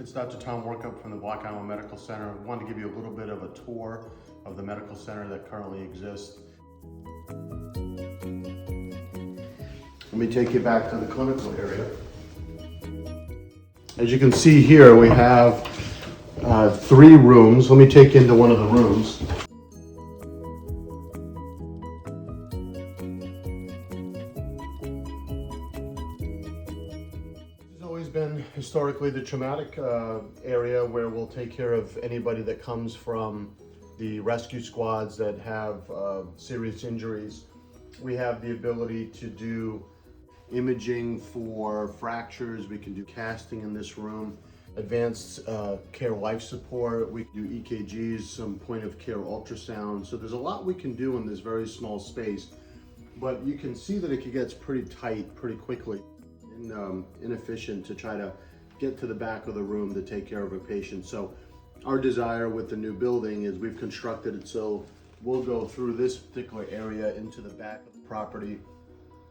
It's Dr. Tom Workup from the Block Island Medical Center. I wanted to give you a little bit of a tour of the medical center that currently exists. Let me take you back to the clinical area. As you can see here, we have 3 rooms. Let me take you into one of the rooms. Been historically the traumatic area where we'll take care of anybody that comes from the rescue squads that have serious injuries. We have the ability to do imaging for fractures. We can do casting in this room, advanced care life support. We can do EKGs, some point of care ultrasound. So there's a lot we can do in this very small space, but you can see that it gets pretty tight pretty quickly. Inefficient to try to get to the back of the room to take care of a patient. So our desire with the new building is we've constructed it so we'll go through this particular area into the back of the property,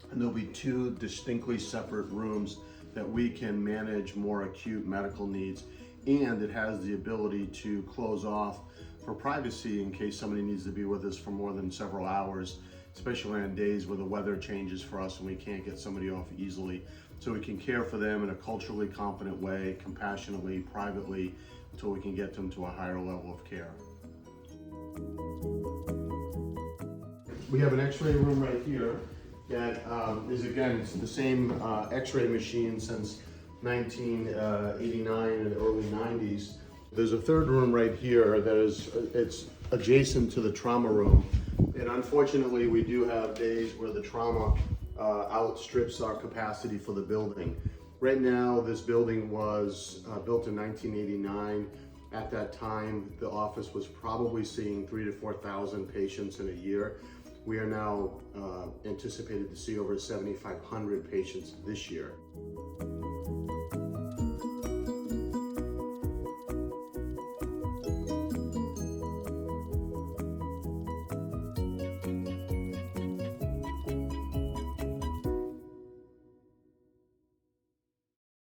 and there'll be 2 distinctly separate rooms that we can manage more acute medical needs, and it has the ability to close off for privacy in case somebody needs to be with us for more than several hours, especially on days where the weather changes for us and we can't get somebody off easily. So we can care for them in a culturally competent way, compassionately, privately, until we can get them to a higher level of care. We have an x-ray room right here that is, again, it's the same x-ray machine since 1989 and the early 90s. There's a 3rd room right here that is, it's adjacent to the trauma room. And unfortunately, we do have days where the trauma outstrips our capacity for the building. Right now, this building was built in 1989. At that time, the office was probably seeing 3,000 to 4,000 patients in a year. We are now anticipated to see over 7,500 patients this year.